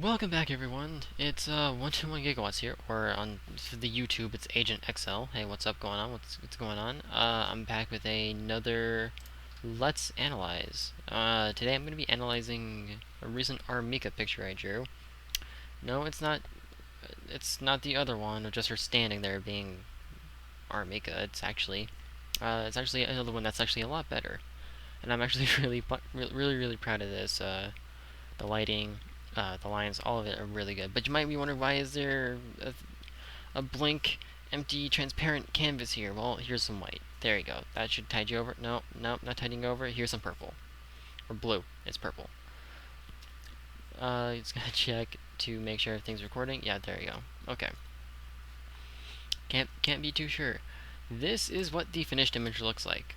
Welcome back, everyone. It's 121 gigawatts here, or on the YouTube, it's Agent XL. Hey, what's up? Going on? What's going on? I'm back with another Let's Analyze. Today I'm going to be analyzing a recent R.Mika picture I drew. No, it's not. It's not the other one of just her standing there being R.Mika. It's actually another one that's actually a lot better, and I'm actually really proud of this. The lighting, the lines, all of it are really good. But you might be wondering, why is there a blank, empty, transparent canvas here? Well, here's some white. There you go. That should tide you over. No, not tidying over. Here's some purple. Or blue. It's purple. Just gonna check to make sure everything's recording. Yeah, there you go. Okay. Can't be too sure. This is what the finished image looks like.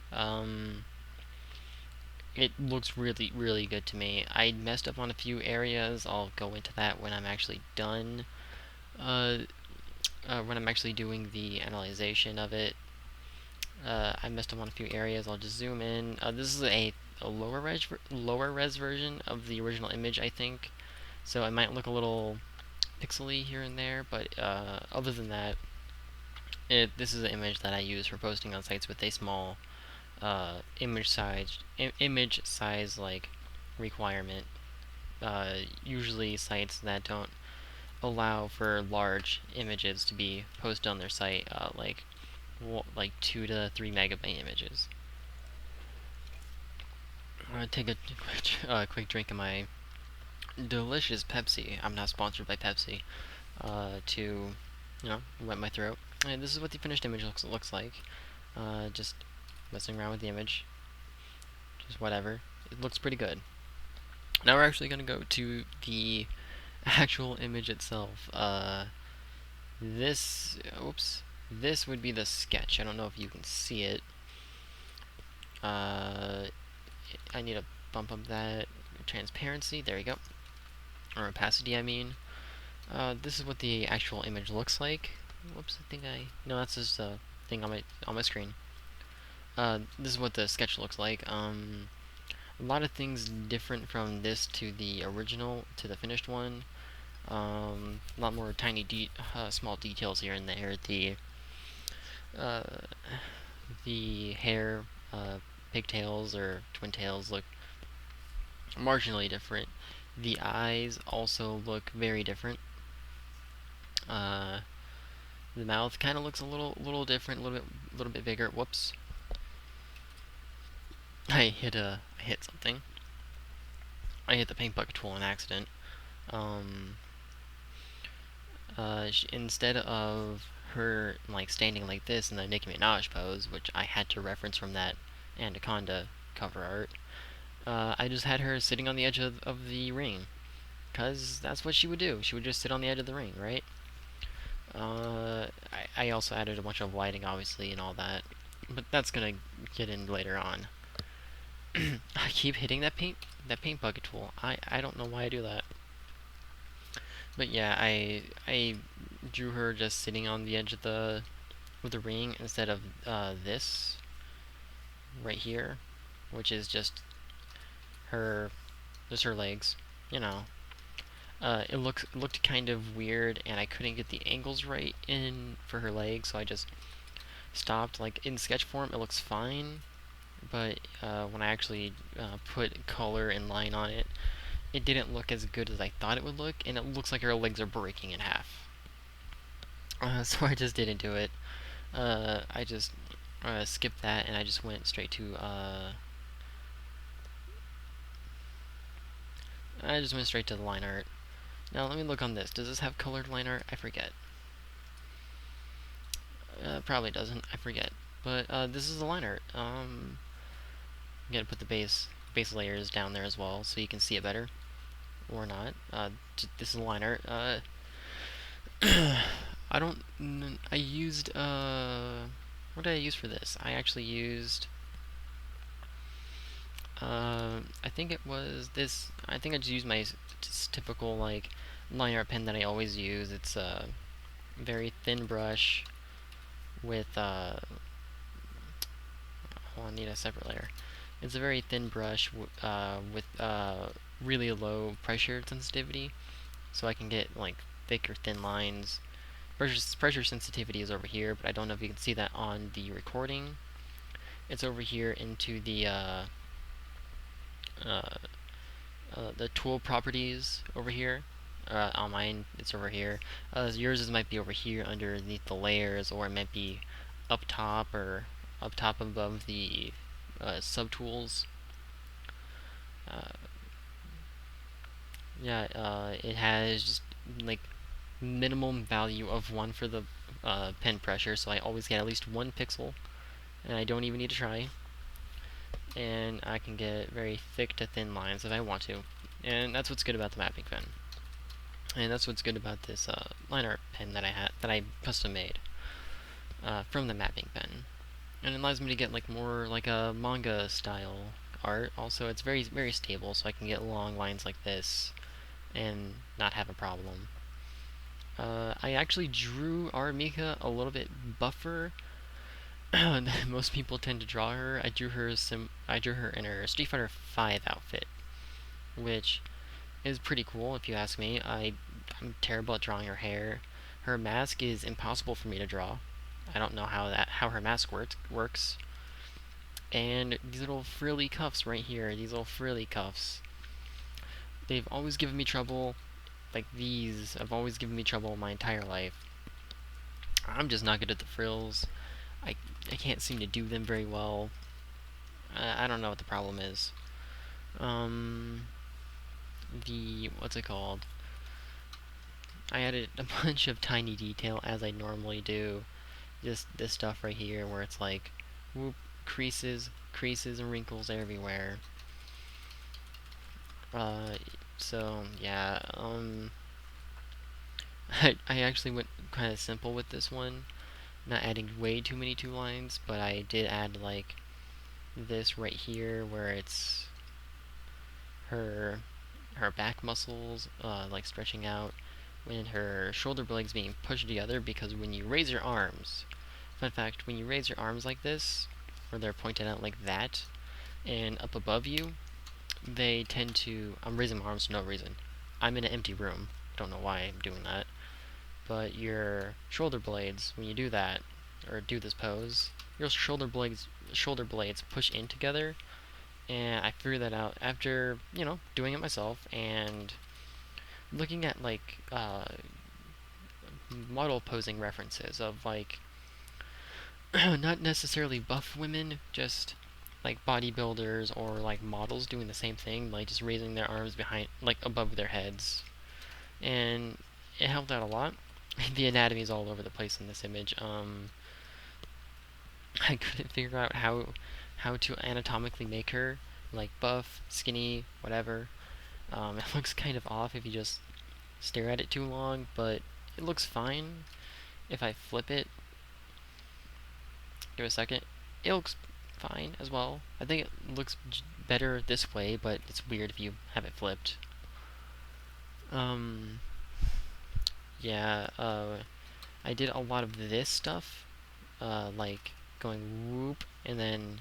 It looks really good to me. I messed up on a few areas. I'll go into that when I'm actually done. When I'm actually doing the analyzation of it. I messed up on a few areas. I'll just zoom in. This is a lower res version of the original image, I think. So it might look a little pixely here and there, but other than that, this is an image that I use for posting on sites with a small image size like requirement. Usually sites that don't allow for large images to be posted on their site, like 2 to 3 megabyte images. I'm gonna take a quick drink of my delicious Pepsi. I'm not sponsored by Pepsi. To wet my throat. And this is what the finished image looks like. Just messing around with the image. Just whatever. It looks pretty good. Now we're actually gonna go to the actual image itself. This would be the sketch. I don't know if you can see it. I need to bump up that transparency. There you go. Or opacity, I mean. This is what the actual image looks like. Whoops, no, that's just a thing on my screen. This is what the sketch looks like. A lot of things different from this to the original, to the finished one. A lot more small details here and there. The hair, pigtails or twin tails look marginally different. The eyes also look very different. The mouth kind of looks a little different, a little bit bigger. Whoops! I hit something. I hit the paint bucket tool on accident. Instead of her like standing like this in the Nicki Minaj pose, which I had to reference from that Anaconda cover art, I just had her sitting on the edge of the ring, cause that's what she would do. She would just sit on the edge of the ring, right? I also added a bunch of lighting, obviously, and all that, but that's gonna get in later on. I keep hitting that paint bucket tool. I don't know why I do that. But yeah, I drew her just sitting on the edge of the ring instead of this right here, which is just her legs. You know, it looked kind of weird, and I couldn't get the angles right in for her legs, so I just stopped. Like in sketch form, it looks fine, but when I actually put color and line on it, it didn't look as good as I thought it would look, and it looks like her legs are breaking in half. So I just didn't do it. I just skipped that, and I just went straight to the line art. Now let me look on this. Does this have colored line art? I forget. Probably doesn't. I forget. But this is the line art. You gotta put the base layers down there as well, so you can see it better, or not. This is the line art. I used what did I use for this? I actually used I think it was this. I think I just used my typical like line art pen that I always use. It's a very thin brush with hold on, I need a separate layer. It's a very thin brush with really low pressure sensitivity, so I can get like thick or thin lines. Pressure sensitivity is over here, but I don't know if you can see that on the recording. It's over here into uh, the tool properties over here. On mine, it's over here. Yours might be over here underneath the layers, or it might be up top or up top above the subtools. Uh, yeah, it has just like minimum value of 1 for the pen pressure, so I always get at least 1 pixel, and I don't even need to try. And I can get very thick to thin lines if I want to, and that's what's good about the mapping pen. And that's what's good about this line art pen that I custom made from the mapping pen, and it allows me to get like more like a manga style art. Also, it's very stable, so I can get long lines like this and not have a problem. I actually drew R.Mika a little bit buffer than most people tend to draw her. I drew her in her Street Fighter 5 outfit, which is pretty cool if you ask me. I'm terrible at drawing her hair. Her mask is impossible for me to draw. I don't know how her mask works. And these little frilly cuffs right here, these little frilly cuffs, they've always given me trouble. Like these have always given me trouble my entire life. I'm just not good at the frills. I I can't seem to do them very well. I don't know what the problem is. What's it called? I added a bunch of tiny detail as I normally do. Just this stuff right here where it's like, whoop, creases and wrinkles everywhere. Uh, so yeah, I actually went kind of simple with this one, not adding way too many two lines, but I did add like this right here where it's her back muscles like stretching out, when her shoulder blades being pushed together, because when you raise your arms, fun fact, when you raise your arms like this, where they're pointed out like that, and up above you, they tend to, I'm raising my arms for no reason. I'm in an empty room. Don't know why I'm doing that. But your shoulder blades, when you do that, or do this pose, your shoulder blades push in together, and I figured that out after, doing it myself and looking at like model posing references of like not necessarily buff women, just like bodybuilders or like models doing the same thing, like just raising their arms behind, like above their heads, and it helped out a lot. The anatomy is all over the place in this image. I couldn't figure out how to anatomically make her like buff, skinny, whatever. It looks kind of off if you just stare at it too long, but it looks fine if I flip it. Give it a second. It looks fine as well. I think it looks better this way, but it's weird if you have it flipped. Yeah, I did a lot of this stuff, like going whoop, and then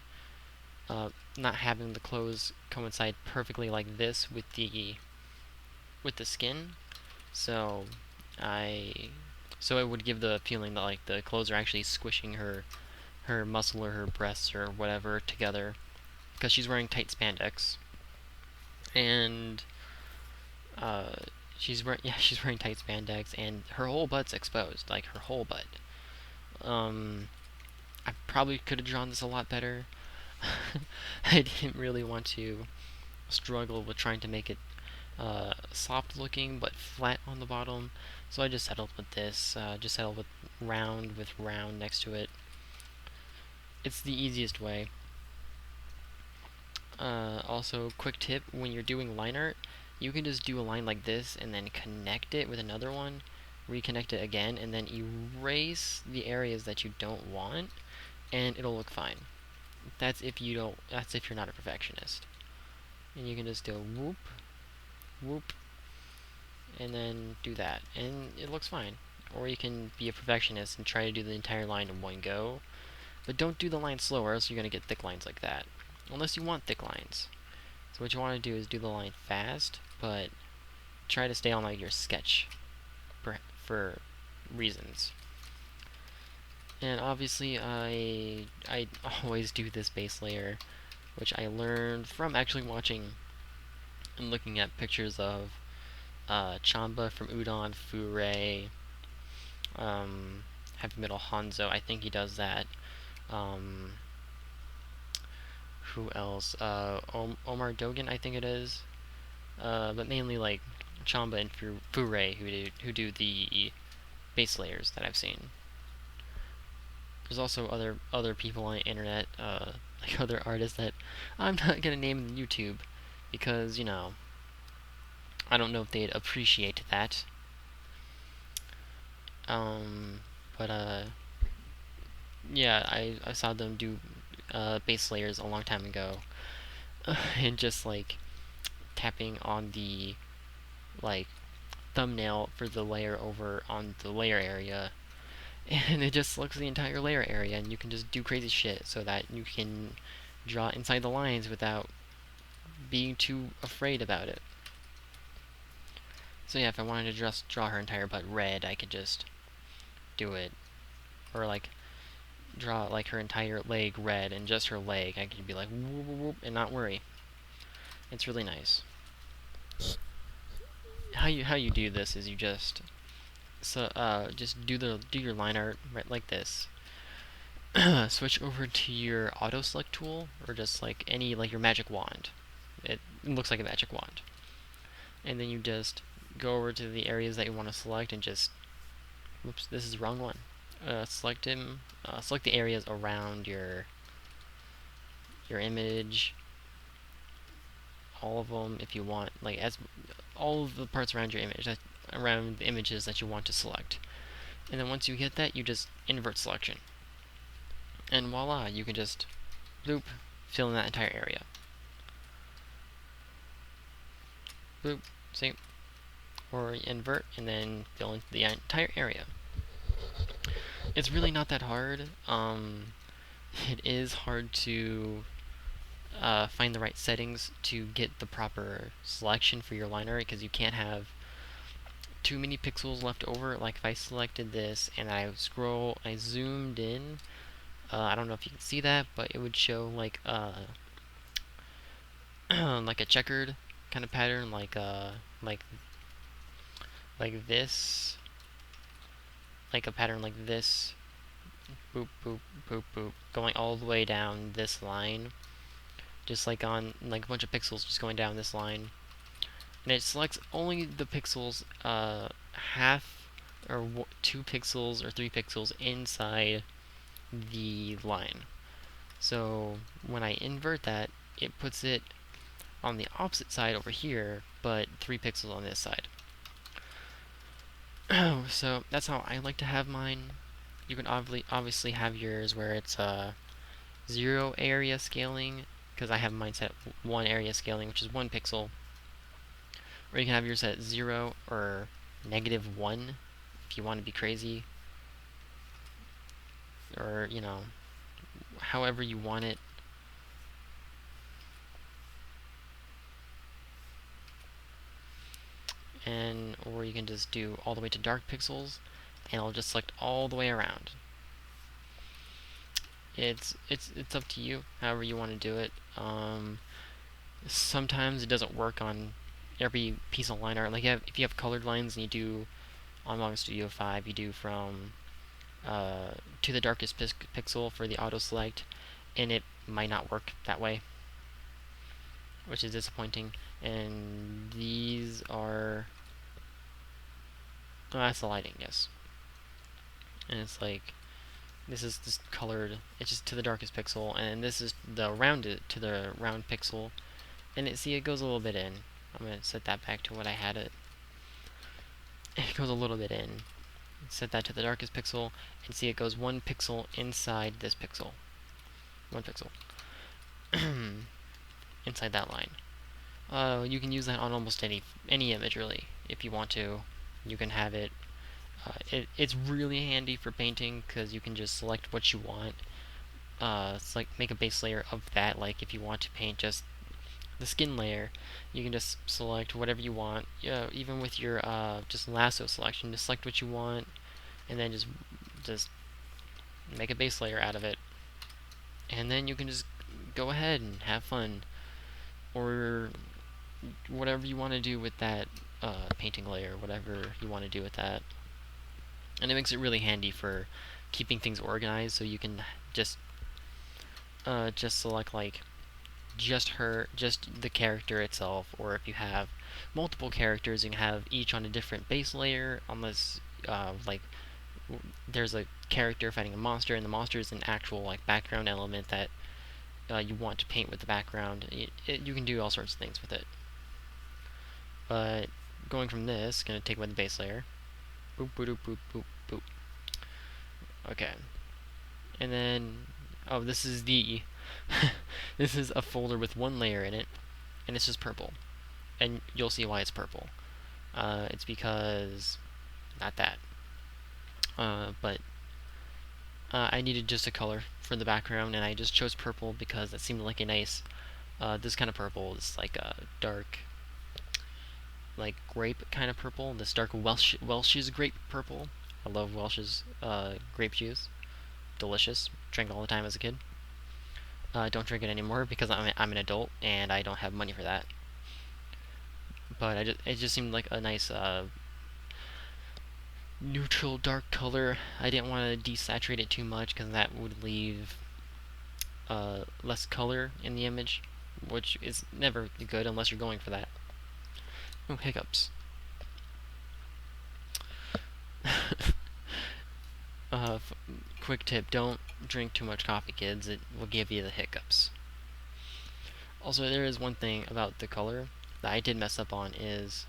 not having the clothes coincide perfectly like this with the skin. So it would give the feeling that like the clothes are actually squishing her muscle or her breasts or whatever together, because she's wearing tight spandex, and uh, she's wearing tight spandex, and her whole butt's exposed, like her whole butt. I probably could have drawn this a lot better. I didn't really want to struggle with trying to make it soft looking but flat on the bottom, so I just settled with this. Just settled with round next to it. It's the easiest way. Also, quick tip: when you're doing line art, you can just do a line like this and then connect it with another one, reconnect it again, and then erase the areas that you don't want, and it'll look fine. That's if you're not a perfectionist. And you can just do whoop, whoop, and then do that, and it looks fine. Or you can be a perfectionist and try to do the entire line in one go, but don't do the line slower, else you're going to get thick lines like that. Unless you want thick lines. So what you want to do is do the line fast, but try to stay on like your sketch for reasons. And obviously I always do this base layer, which I learned from actually watching and looking at pictures of Chamba from Udon, Furei, Heavy Metal Hanzo. I think he does that. Um, who else? Omar Dogan, I think it is. But mainly like Chamba and Furei who do the base layers that I've seen. There's also other people on the internet, like other artists that I'm not gonna name on YouTube because I don't know if they'd appreciate that. Um, but yeah, I saw them do base layers a long time ago, and just like tapping on the like thumbnail for the layer over on the layer area, and it just selects the entire layer area, and you can just do crazy shit so that you can draw inside the lines without being too afraid about it. So yeah, if I wanted to just draw her entire butt red, I could just do it. Or like draw like her entire leg red and just her leg. I could be like whoop, whoop, whoop, and not worry. It's really nice. How you do this is you just just do your line art right like this. Switch over to your auto select tool or just like any like your magic wand. It looks like a magic wand. And then you just go over to the areas that you want to select and just whoops, this is the wrong one. Select him. Select the areas around your image, all of them if you want, like as all of the parts around your image, around the images that you want to select. And then once you get that, you just invert selection, and voila, you can just bloop, fill in that entire area. Bloop, see, or invert and then fill in the entire area. It's really not that hard. It is hard to find the right settings to get the proper selection for your line art because you can't have too many pixels left over. Like if I selected this and I zoomed in, I don't know if you can see that, but it would show like like a checkered kind of pattern, like this, like a pattern like this, boop boop boop boop, going all the way down this line, just like on like a bunch of pixels just going down this line. And it selects only the pixels half or 2 pixels or 3 pixels inside the line. So when I invert that, it puts it on the opposite side over here, but 3 pixels on this side. So that's how I like to have mine. You can obviously have yours where it's 0 area scaling, because I have mine set at 1 area scaling, which is 1 pixel. Or you can have yours at 0 or -1 if you want to be crazy. Or, however you want it. Or you can just do all the way to dark pixels, and it'll just select all the way around. It's up to you, however you want to do it. Sometimes it doesn't work on every piece of line art. Like if you have colored lines and you do on Manga Studio 5, you do from to the darkest pixel for the auto select, and it might not work that way, which is disappointing. And these are that's the lighting, yes. And it's like this is just colored. It's just to the darkest pixel, and this is the rounded to the round pixel. And it goes a little bit in. I'm gonna set that back to what I had it. It goes a little bit in. Set that to the darkest pixel, and see it goes 1 pixel inside this pixel. 1 pixel. Inside that line. You can use that on almost any image, really, if you want to. You can have it. It's really handy for painting, because you can just select what you want. It's like make a base layer of that, like if you want to paint just the skin layer, you can just select whatever you want. Even with your just lasso selection, just select what you want, and then just make a base layer out of it, and then you can just go ahead and have fun, or whatever you want to do with that painting layer, whatever you want to do with that. And it makes it really handy for keeping things organized, so you can just select like just the character itself, or if you have multiple characters, you can have each on a different base layer, unless like there's a character fighting a monster, and the monster is an actual like background element that you want to paint with the background. You can do all sorts of things with it. But going from this, gonna take away the base layer. Boop boop boop boop boop. Okay, and then this is the this is a folder with one layer in it, and it's just purple. And you'll see why it's purple. It's because not that. But I needed just a color for the background, and I just chose purple because it seemed like a nice this kind of purple is like a dark, like grape kind of purple. This dark Welch's grape purple. I love Welch's grape juice. Delicious. Drank all the time as a kid. Don't drink it anymore because I'm an adult and I don't have money for that. But it just seemed like a nice neutral dark color. I didn't want to desaturate it too much because that would leave less color in the image, which is never good unless you're going for that. Oh, hiccups. Quick tip, don't drink too much coffee, kids. It will give you the hiccups. Also, there is one thing about the color that I did mess up on, is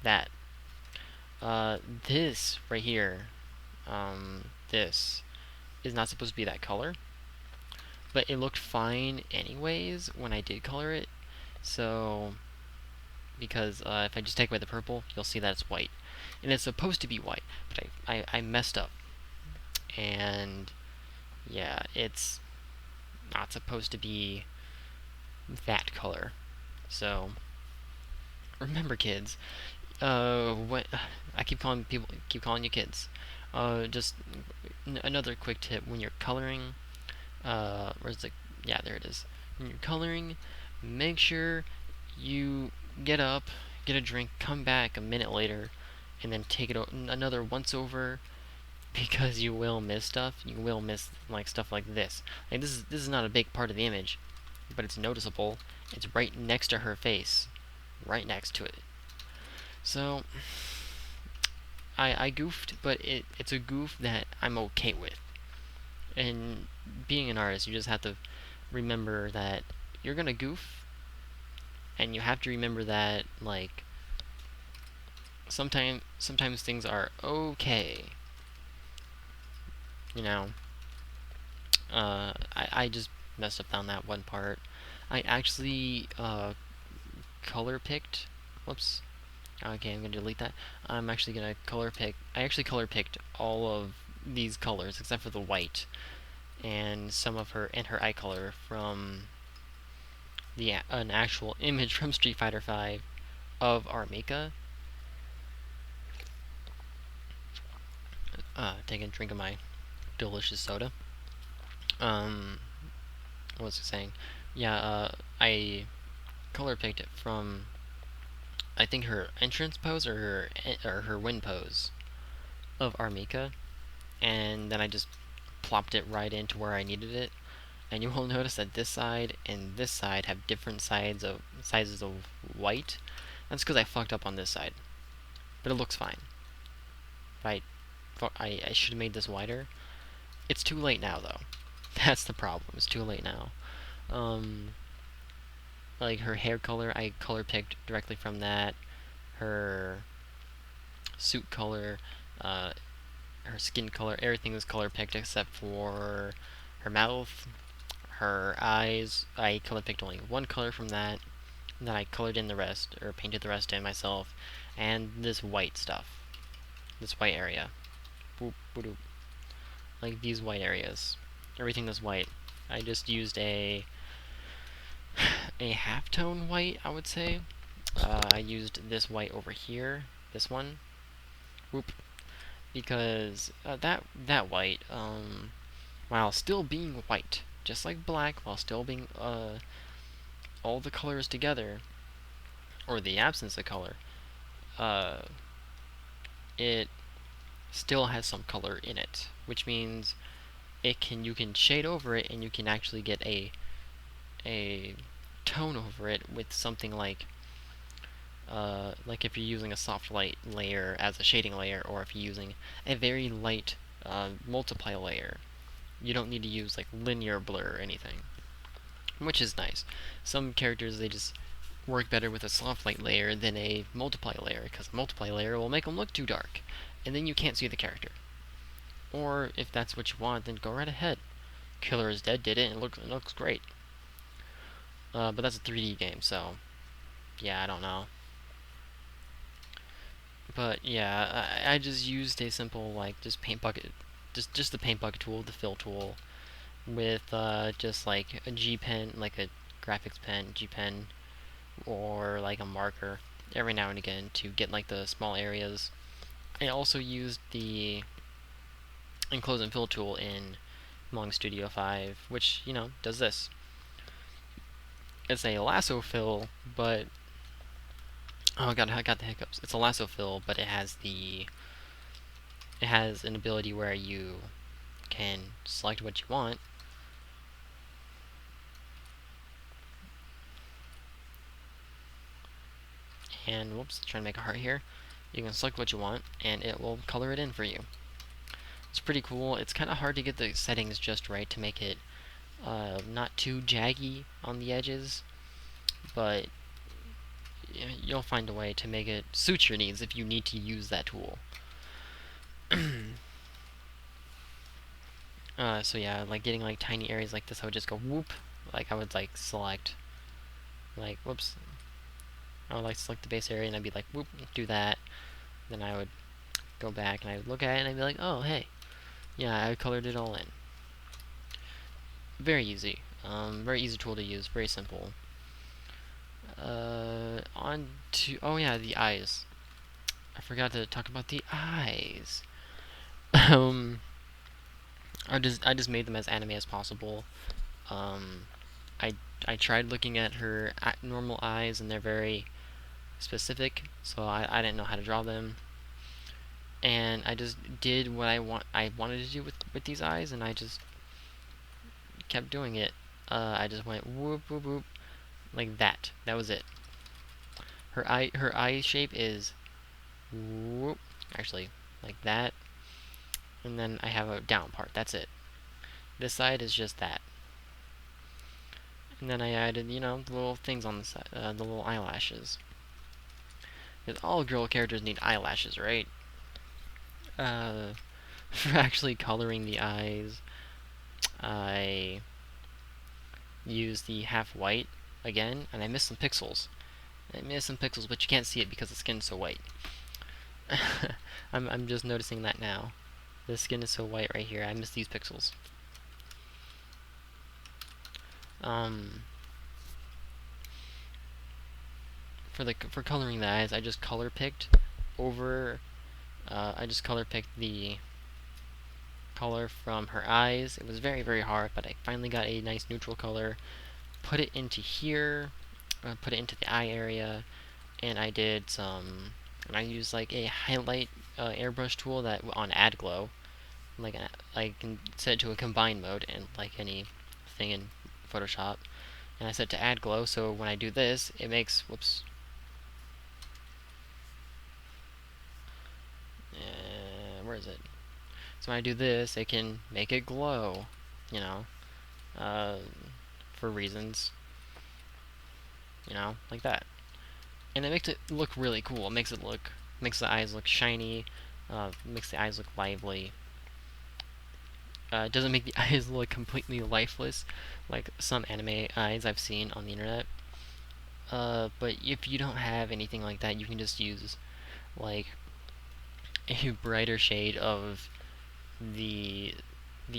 that this right here, this is not supposed to be that color, but it looked fine anyways when I did color it. So because if I just take away the purple, you'll see that it's white, and it's supposed to be white, but I messed up, and yeah, it's not supposed to be that color. So remember, kids, what I keep calling you kids. Just another quick tip: when you're coloring, where's the? Yeah, there it is. When you're coloring, make sure you get up, get a drink, come back a minute later, and then take it another once over, because you will miss stuff. You will miss like stuff like this. Like this is not a big part of the image, but it's noticeable. It's right next to her face, right next to it. So I goofed, but it's a goof that I'm okay with. And being an artist, you just have to remember that you're gonna goof, and you have to remember that like sometimes things are okay. You know, I just messed up on that one part. I actually color picked. Whoops. Okay, I'm gonna delete that. I'm actually gonna color pick. I actually color picked all of these colors except for the white and some of her eye color from an actual image from Street Fighter V of R.Mika. Taking a drink of my delicious soda. What was I saying? Yeah, I color picked it from, I think, her entrance pose or her win pose of R.Mika, and then I just plopped it right into where I needed it. And you will notice that this side and this side have different sizes of white. That's because I fucked up on this side, but it looks fine. Right? I should have made this wider. It's too late now, though. That's the problem. It's too late now. Like her hair color, I color picked directly from that. Her suit color, her skin color, everything was color picked except for her mouth, her eyes. I color picked only one color from that. And then I colored in the rest, or painted the rest in myself. And this white stuff, this white area. Boop, boop, boop. Like these white areas. Everything that's white. I just used a halftone white, I would say. I used this white over here, this one, whoop, because that white, while still being white, just like black, while still being all the colors together, or the absence of color, uh, it still has some color in it, which means you can shade over it and you can actually get a tone over it with something like if you're using a soft light layer as a shading layer, or if you're using a very light multiply layer. You don't need to use like linear blur or anything, which is nice. Some characters, they just work better with a soft light layer than a multiply layer, because a multiply layer will make them look too dark, and then you can't see the character. Or if that's what you want, then go right ahead. Killer is Dead did it, and it looks great. But that's a 3D game, so yeah, I don't know. But yeah, I just used a simple like just paint bucket, just the paint bucket tool, the fill tool, with just like a G pen, like a graphics pen, G pen, or like a marker every now and again to get like the small areas. I also used the enclose and fill tool in Mong Studio 5, which, you know, does this. It's a lasso fill, but oh god, I got the hiccups. It's a lasso fill, but it has an ability where you can select what you want. And whoops, trying to make a heart here. You can select what you want, and it will color it in for you. It's pretty cool. It's kind of hard to get the settings just right to make it not too jaggy on the edges, but you'll find a way to make it suit your needs if you need to use that tool. So yeah, like getting like tiny areas like this, I would just go whoop. Like I would like select, like whoops. I would like select the base area and I'd be like whoop, do that. Then I would go back and I would look at it and I'd be like, oh hey, yeah, I colored it all in. Very easy. Very easy tool to use. Very simple. On to oh yeah, the eyes. I forgot to talk about the eyes. um, I just made them as anime as possible. Um, I I tried looking at her normal eyes, and they're very specific, so I didn't know how to draw them. And I just did what I wanted to do with these eyes, and I just kept doing it. I just went whoop whoop whoop like that. That was it. Her eye shape is whoop, actually like that, and then I have a down part. That's it. This side is just that. And then I added, you know, the little things on the side, the little eyelashes. Because all girl characters need eyelashes, right? For actually coloring the eyes, I used the half white again, and I missed some pixels. But you can't see it because the skin's so white. I'm just noticing that now. The skin is so white right here. I missed these pixels. For coloring the eyes, I just color picked over. I just color picked the color from her eyes. It was very, very hard, but I finally got a nice neutral color. Put it into here. Put it into the eye area, and I did some. And I used like a highlight airbrush tool that on Add Glow. Like I can set it to a combine mode, and like any thing in Photoshop. And I set it to Add Glow, so when I do this, it makes whoops. Where is it? So when I do this, it can make it glow, you know, uh, for reasons, you know, like that. And it makes it look really cool. Makes the eyes look shiny, makes the eyes look lively. It doesn't make the eyes look completely lifeless, like some anime eyes I've seen on the internet. But if you don't have anything like that, you can just use, like, a brighter shade of the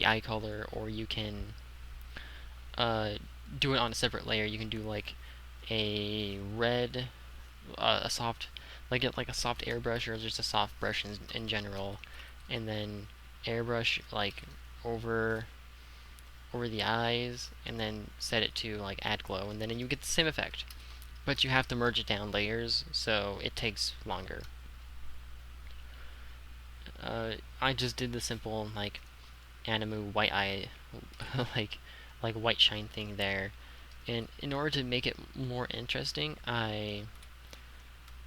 eye color, or you can uh, do it on a separate layer. You can do like a red, a soft, like get like a soft airbrush or just a soft brush in general, and then airbrush like over over the eyes, and then set it to like add glow, and then you get the same effect. But you have to merge it down layers, so it takes longer. I just did the simple like Animu white eye, like like white shine thing there. And in order to make it more interesting, I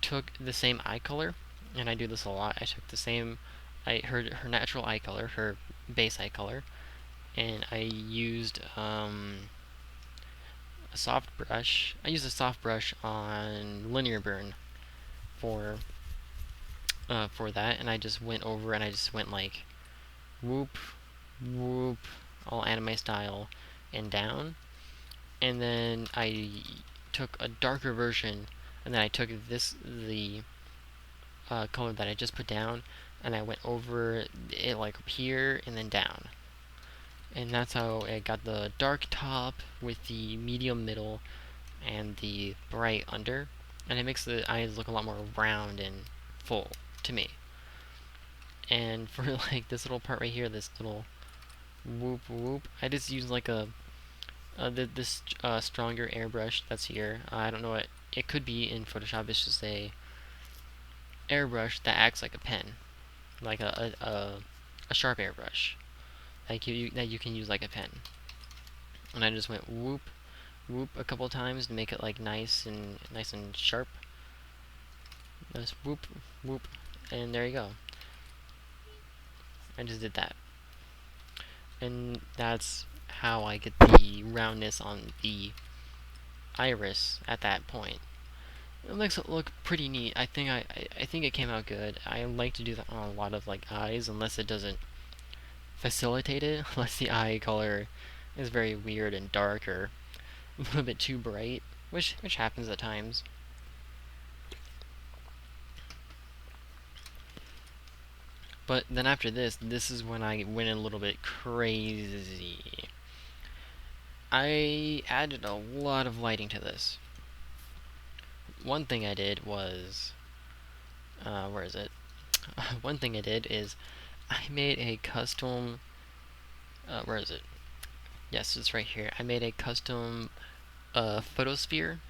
took the same eye color, and I do this a lot. I took the same, her natural eye color, her base eye color, and I used a soft brush. I used a soft brush on linear burn for for that, and I just went over and I just went like whoop, whoop, all anime style, and down. And then I took a darker version, and then I took the color that I just put down, and I went over it like up here and then down. And that's how I got the dark top with the medium middle and the bright under. And it makes the eyes look a lot more round and full to me. And for like this little part right here, this little whoop whoop, I just use like a this stronger airbrush that's here. I don't know what it could be in Photoshop. It's just a airbrush that acts like a pen, like a sharp airbrush that you can use like a pen. And I just went whoop whoop a couple times to make it like nice and sharp. Just whoop whoop, and there you go. I just did that, and that's how I get the roundness on the iris at that point. It makes it look pretty neat. I think it came out good. I like to do that on a lot of like eyes, unless it doesn't facilitate it, unless the eye color is very weird and dark or a little bit too bright, which happens at times. But then after this is when I went a little bit crazy. I added a lot of lighting to this. One thing I did was, where is it? One thing I did is I made a custom, where is it? Yes, it's right here. I made a custom photosphere,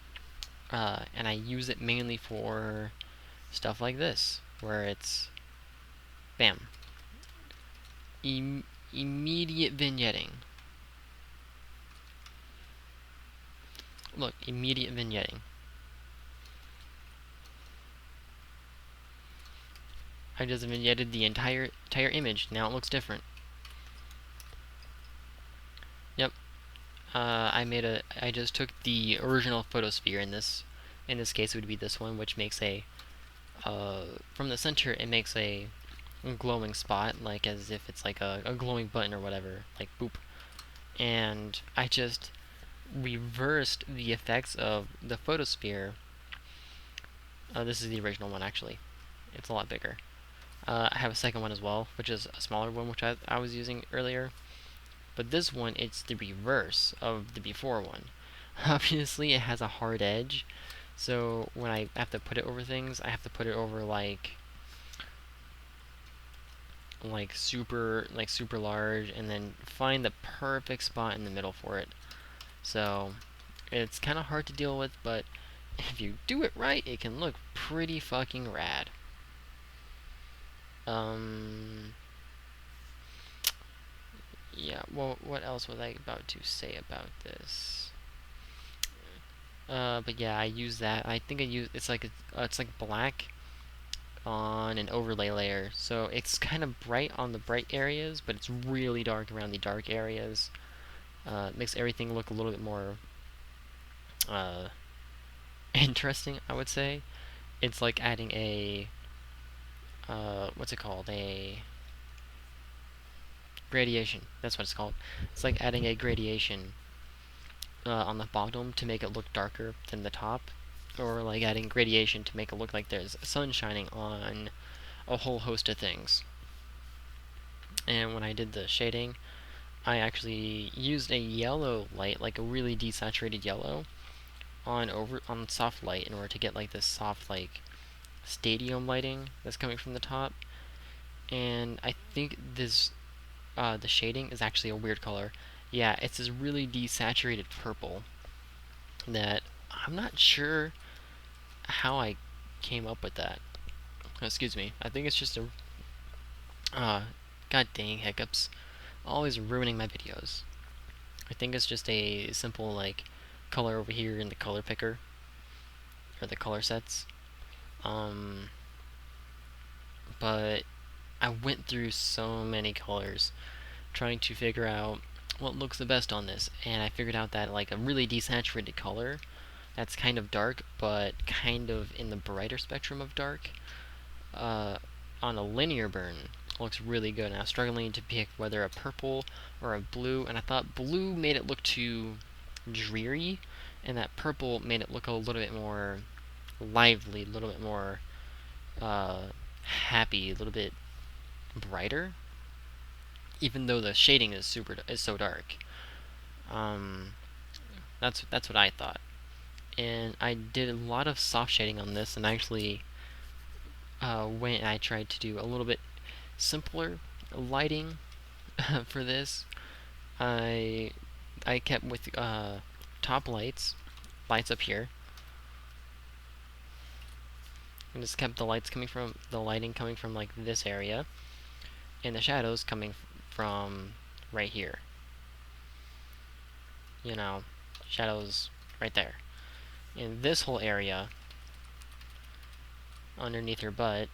and I use it mainly for stuff like this, where it's, bam, immediate vignetting. Look, immediate vignetting. I just vignetted the entire image. Now it looks different. Yep. I just took the original photosphere in this case it would be this one, which makes a, from the center it makes a glowing spot, like as if it's like a glowing button or whatever, like boop. And I just reversed the effects of the photosphere. This is the original one actually. It's a lot bigger. I have a second one as well, which is a smaller one, which I was using earlier. But this one, it's the reverse of the before one. Obviously, it has a hard edge, so when I have to put it over things, I have to put it over like super large, and then find the perfect spot in the middle for it. So it's kind of hard to deal with, but if you do it right, it can look pretty fucking rad. Yeah, well, what else was I about to say about this? But yeah, I use that. I think I use, it's like black on an overlay layer. So it's kind of bright on the bright areas, but it's really dark around the dark areas. It makes everything look a little bit more interesting, I would say. It's like adding a, what's it called? A gradation. That's what it's called. It's like adding a gradation on the bottom to make it look darker than the top, or like adding gradation to make it look like there's sun shining on a whole host of things. And when I did the shading, I actually used a yellow light, like a really desaturated yellow, on soft light in order to get like this soft like stadium lighting that's coming from the top. And I think this the shading is actually a weird color. Yeah, it's this really desaturated purple that I'm not sure how I came up with that. Excuse me. I think it's just a god dang hiccups. Always ruining my videos. I think it's just a simple like color over here in the color picker or the color sets. Um, but I went through so many colors trying to figure out what looks the best on this, and I figured out that like a really desaturated color that's kind of dark but kind of in the brighter spectrum of dark uh, on a linear burn looks really good. And I was struggling to pick whether a purple or a blue, and I thought blue made it look too dreary, and that purple made it look a little bit more lively, a little bit more uh, happy, a little bit brighter, even though the shading is so dark. Um, that's what I thought, and I did a lot of soft shading on this, and actually went and I tried to do a little bit simpler lighting for this. I I kept with top lights up here, and just kept the lighting coming from like this area, and the shadows coming from right here. You know, shadows right there. And this whole area underneath her butt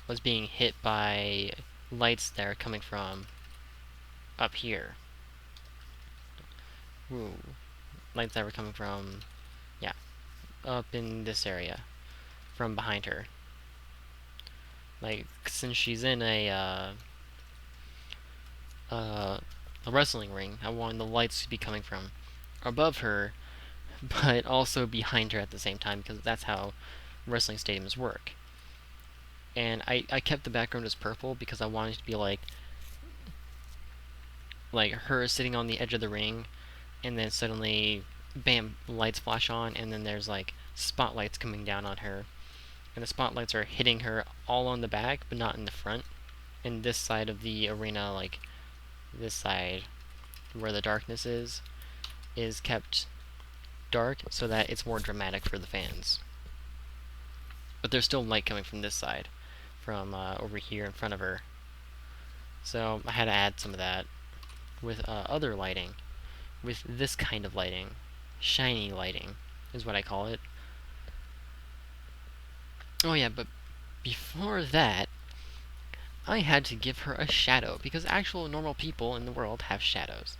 was being hit by lights that are coming from up here. Ooh, lights that were coming from, yeah, up in this area from behind her. Like, since she's in a wrestling ring, I wanted the lights to be coming from above her, but also behind her at the same time, because that's how wrestling stadiums work. And I kept the background as purple because I wanted it to be like her sitting on the edge of the ring, and then suddenly, bam, lights flash on, and then there's like spotlights coming down on her, and the spotlights are hitting her all on the back, but not in the front. And this side of the arena, like this side where the darkness is kept dark so that it's more dramatic for the fans. But there's still light coming from this side, from over here in front of her. So I had to add some of that with other lighting, with this kind of lighting. Shiny lighting is what I call it. Oh yeah, but before that, I had to give her a shadow, because actual normal people in the world have shadows.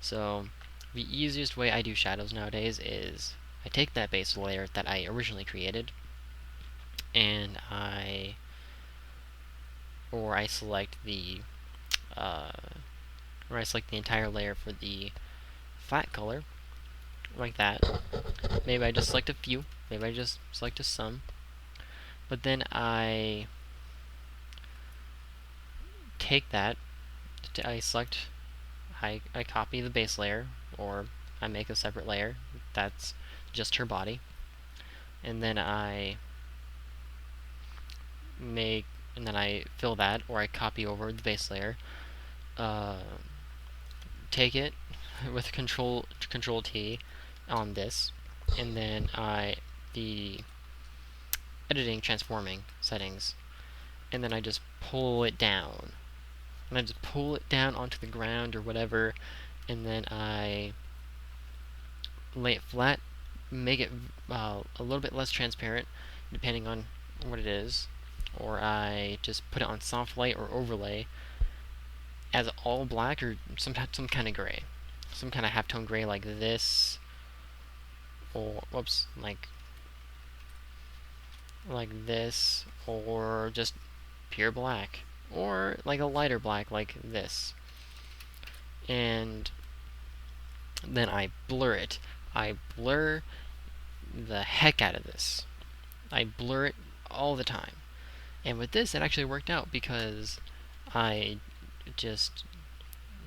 So the easiest way I do shadows nowadays is I take that base layer that I originally created, and I select the entire layer for the flat color, like that. Maybe I just select a few, maybe I just select a some, but then I take that, I copy the base layer, or I make a separate layer that's just her body, and then I fill that, or I copy over the base layer, take it with control T on this, and then the editing transforming settings, and then I just pull it down, and I just pull it down onto the ground or whatever, and then I lay it flat, make it a little bit less transparent depending on what it is, or I just put it on soft light or overlay as all black, or some kind of gray, some kind of halftone gray like this, or whoops, like this, or just pure black, or like a lighter black like this. And then I blur it. I blur the heck out of this. I blur it all the time. And with this, it actually worked out, because I just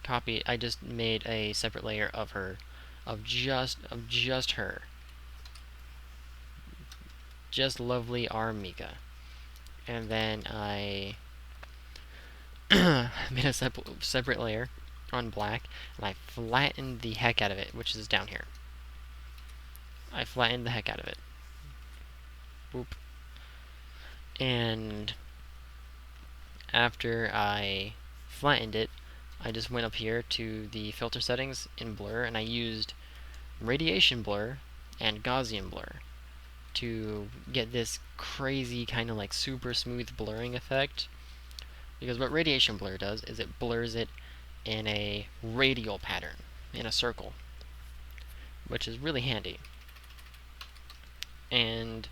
I just made a separate layer of her, of just her, just lovely R.Mika, and then I made a separate layer on black, and I flattened the heck out of it, which is down here. I flattened the heck out of it. Boop. And after I flattened it, I just went up here to the filter settings in blur, and I used radiation blur and Gaussian blur to get this crazy kind of like super smooth blurring effect. Because what radiation blur does is it blurs it in a radial pattern, in a circle, which is really handy. And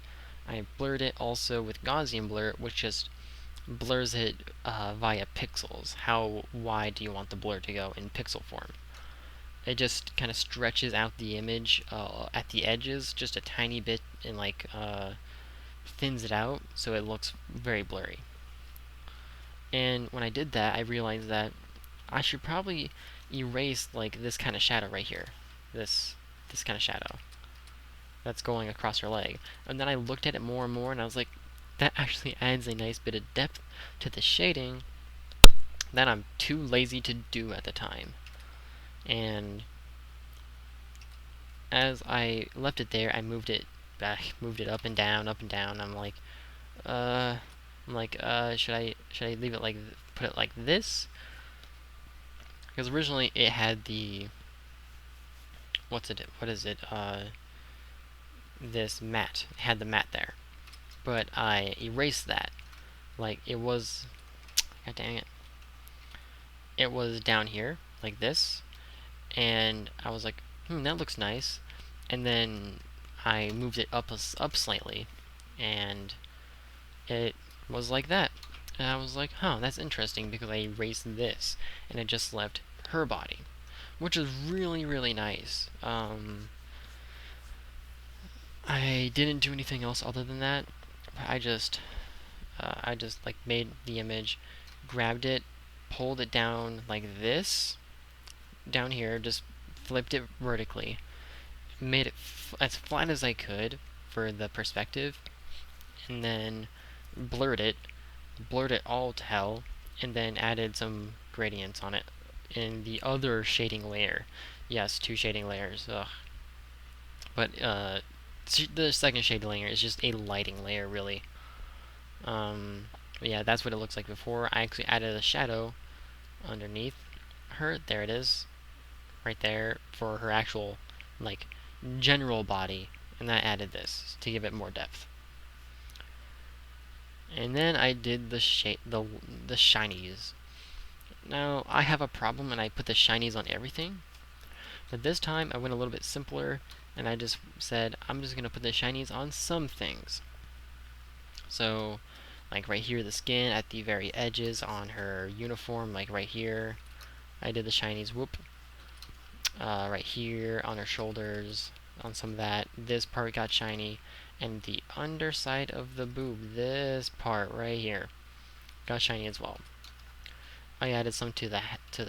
I blurred it also with Gaussian blur, which just blurs it via pixels. How wide do you want the blur to go in pixel form? It just kind of stretches out the image at the edges just a tiny bit and like thins it out so it looks very blurry. And when I did that, I realized that I should probably erase like this kind of shadow right here. This kind of shadow that's going across her leg. And then I looked at it more and more, and I was like, that actually adds a nice bit of depth to the shading that I'm too lazy to do at the time. And as I left it there, I moved it back, moved it up and down, up and down. I'm like, should I leave it like, put it like this? Because originally it had the, what is it, this mat. It had the mat there. But I erased that. Like, it was, god dang it. It was down here, like this. And I was like, that looks nice. And then I moved it up slightly, and it was like that. And I was like, that's interesting, because I erased this, and it just left her body, which is really, really nice. I didn't do anything else other than that. I just like made the image, grabbed it, pulled it down like this, down here, just flipped it vertically, made it as flat as I could for the perspective, and then blurred it all to hell, and then added some gradients on it in the other shading layer. Yes, 2 shading layers. Ugh. But the second shading layer is just a lighting layer, really. But yeah, that's what it looks like before. I actually added a shadow underneath her. There it is, right there, for her actual, like, general body, and I added this to give it more depth. And then I did the shinies. Now, I have a problem, and I put the shinies on everything. But this time, I went a little bit simpler, and I just said, I'm just going to put the shinies on some things. So, like right here, the skin at the very edges on her uniform, like right here, I did the shinies, whoop. Right here, on her shoulders, on some of that, this part got shiny. And the underside of the boob, this part right here, got shiny as well. I added some to the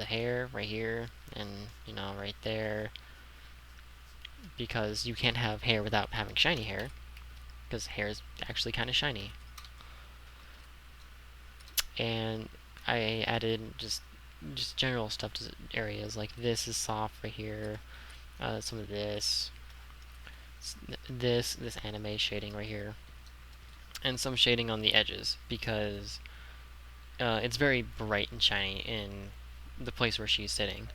hair right here, and right there, because you can't have hair without having shiny hair, because hair is actually kind of shiny. And I added just general stuff to areas like this is soft right here, some of this anime shading right here, and some shading on the edges, because it's very bright and shiny in the place where she's sitting.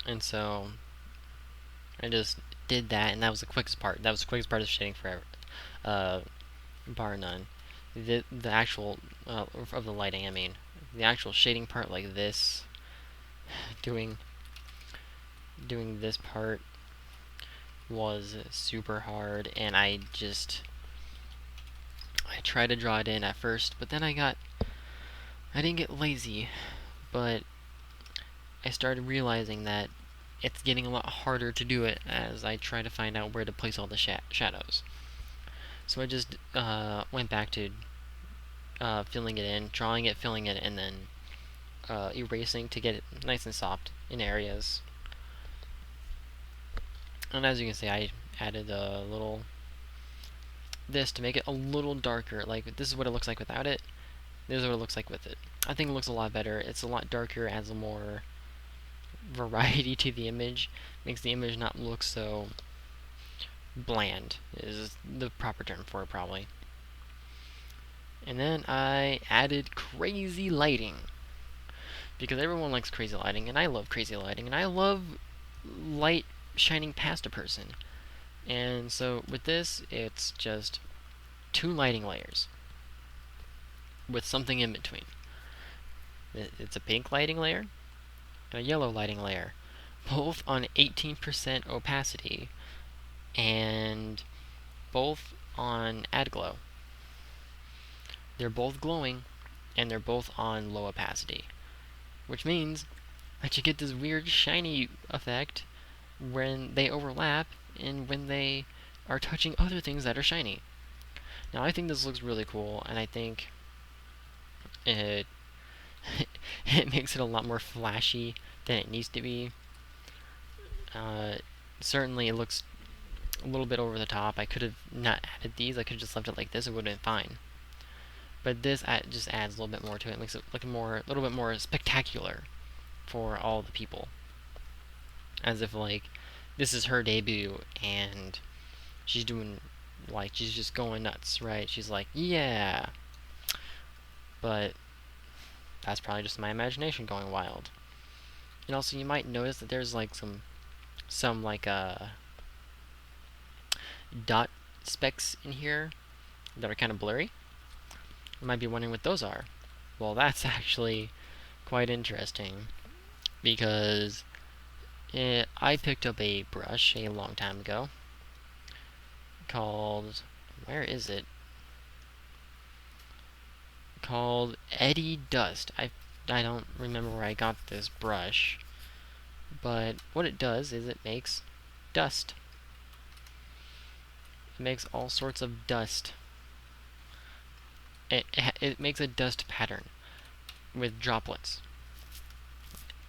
And so I just did that, and that was the quickest part. That was the quickest part of shading forever, bar none. The actual of the lighting, I mean, the actual shading part, like this, doing this part was super hard, and I tried to draw it in at first, but then I didn't get lazy, but I started realizing that it's getting a lot harder to do it as I try to find out where to place all the shadows. So I just went back to filling it in, drawing it, filling it, and then erasing to get it nice and soft in areas. And as you can see, I added a little this to make it a little darker. Like, this is what it looks like without it. This is what it looks like with it. I think it looks a lot better. It's a lot darker, adds a more variety to the image, makes the image not look so bland, is the proper term for it, probably. And then I added crazy lighting, because everyone likes crazy lighting, and I love crazy lighting, and I love light shining past a person. And so with this, it's just 2 lighting layers with something in between. It's a pink lighting layer and a yellow lighting layer, both on 18% opacity, and both on add glow. They're both glowing, and they're both on low opacity, which means that you get this weird shiny effect when they overlap and when they are touching other things that are shiny. Now, I think this looks really cool, and I think it it makes it a lot more flashy than it needs to be. Certainly, it looks a little bit over the top. I could have not added these. I could have just left it like this. It would have been fine. But this just adds a little bit more to it. Makes it look a little bit more spectacular for all the people. As if, like, this is her debut and she's doing, like, she's just going nuts, right? She's like, yeah. But that's probably just my imagination going wild. And also, you might notice that there's like some like dot specks in here that are kind of blurry. You might be wondering what those are. Well, that's actually quite interesting, because I picked up a brush a long time ago called, where is it? Called Eddy Dust. I don't remember where I got this brush, but what it does is it makes dust. It makes all sorts of dust. It makes a dust pattern with droplets.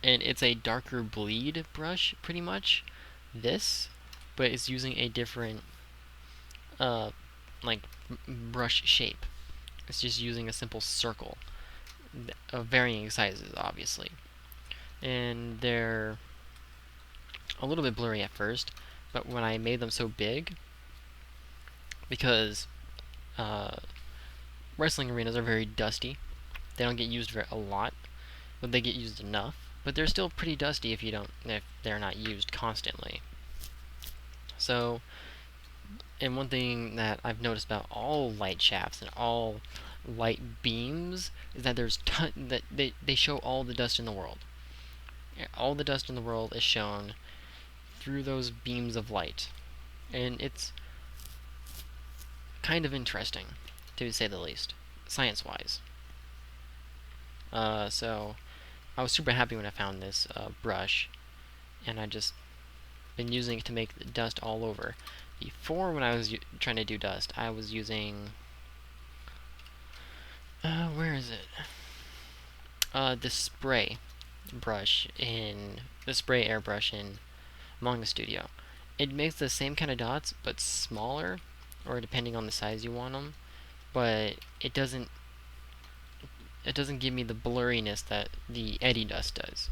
And it's a darker bleed brush, pretty much. This, but it's using a different, like, brush shape. It's just using a simple circle of varying sizes, obviously. And they're a little bit blurry at first, but when I made them so big, because wrestling arenas are very dusty, they don't get used a lot, but they get used enough. But they're still pretty dusty if they're not used constantly. So, and one thing that I've noticed about all light shafts and all light beams is that that they show all the dust in the world. All the dust in the world is shown through those beams of light, and it's kind of interesting, to say the least, science-wise. So I was super happy when I found this brush, and I just been using it to make the dust all over. Before, when I was trying to do dust, I was using where is it? The spray airbrush in Manga Studio. It makes the same kind of dots, but smaller, or depending on the size you want them. But it doesn't give me the blurriness that the Eddy Dust does.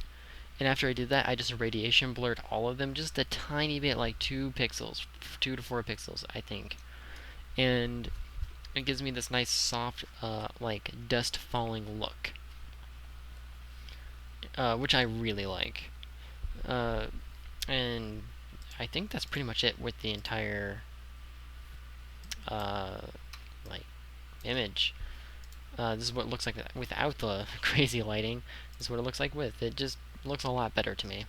And after I did that, I just radiation blurred all of them just a tiny bit, like 2 pixels, 2 to 4 pixels, I think. And it gives me this nice soft, like dust falling look, which I really like. And I think that's pretty much it with the entire, like, image. This is what it looks like without the crazy lighting. This is what it looks like with. It just looks a lot better to me.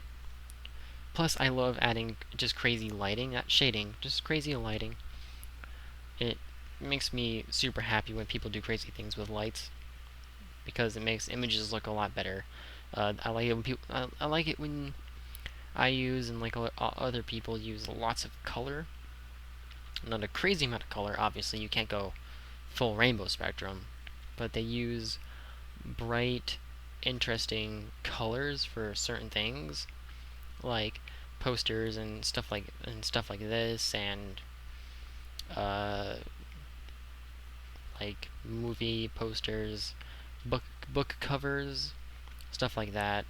Plus, I love adding just crazy lighting, not shading, just crazy lighting. It makes me super happy when people do crazy things with lights, because it makes images look a lot better. I like it when I like it when I use, and like other people use, lots of color Not a crazy amount of color, obviously. You can't go full rainbow spectrum, but they use bright, interesting colors for certain things, like posters and stuff like this, and uh, like movie posters, book covers, stuff like that.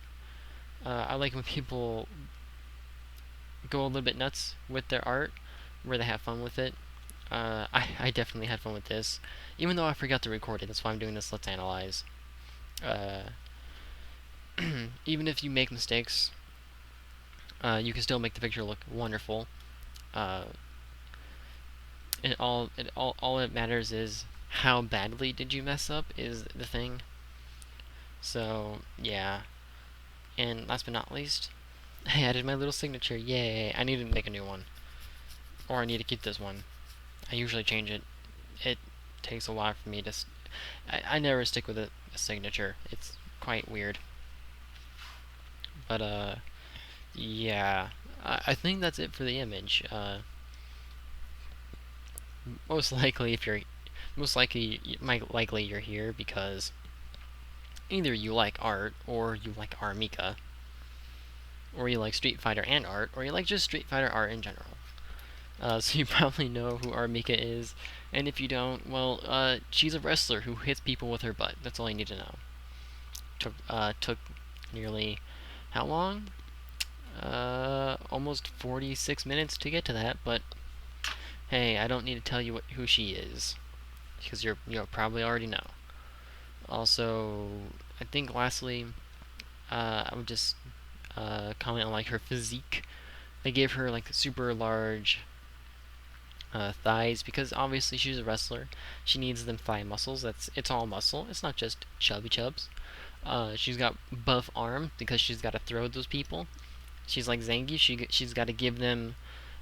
I like when people go a little bit nuts with their art, where they have fun with it. I definitely had fun with this, even though I forgot to record it. That's why I'm doing this. Let's analyze. Uh, Even if you make mistakes, you can still make the picture look wonderful. Uh, all it matters is how badly did you mess up is the thing. So yeah, and last but not least, I added my little signature. Yay! I need to make a new one, or I need to keep this one. I usually change it. It takes a while for me to. I never stick with a signature. It's quite weird. But yeah. I think that's it for the image. Most likely, you're here because either you like art, or you like R.Mika, or you like Street Fighter and art, or you like just Street Fighter art in general. So you probably know who R.Mika is, and if you don't, well, she's a wrestler who hits people with her butt. That's all you need to know. Took nearly how long? Almost 46 minutes to get to that, but hey, I don't need to tell you who she is, because you'll probably already know. Also, I think lastly, I would just comment on like her physique. They gave her like super large thighs because obviously she's a wrestler. She needs them thigh muscles. It's all muscle. It's not just chubby chubs. She's got buff arms because she's got to throw those people. She's like Zangief. She's got to give them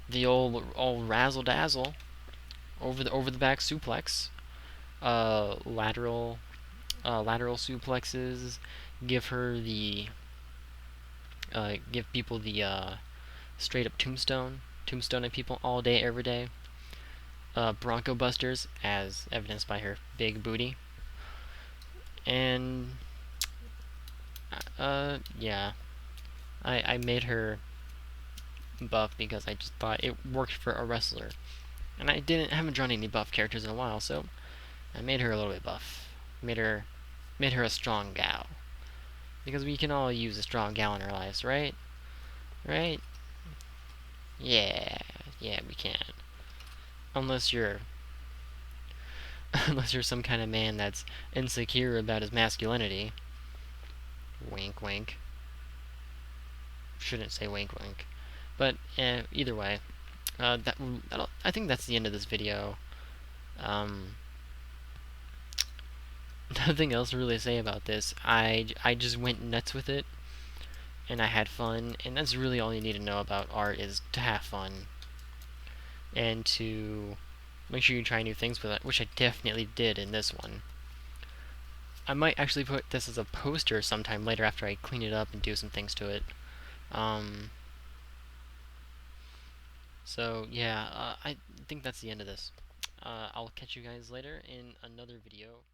the old razzle dazzle over the back suplex. Lateral suplexes. Give her the give people the straight up tombstoning people all day every day. Bronco busters, as evidenced by her big booty. And yeah, I made her buff because I just thought it worked for a wrestler, and haven't drawn any buff characters in a while, so I made her a little bit buff. Made her a strong gal, because we can all use a strong gal in our lives, right? Right? Yeah, we can. Unless you're some kind of man that's insecure about his masculinity. Wink, wink. Shouldn't say wink, wink. But either way, I think that's the end of this video. Nothing else to really say about this. I just went nuts with it, and I had fun, and that's really all you need to know about art, is to have fun and to make sure you try new things with it, which I definitely did in this one. I might actually put this as a poster sometime later after I clean it up and do some things to it. So yeah, I think that's the end of this. I'll catch you guys later in another video.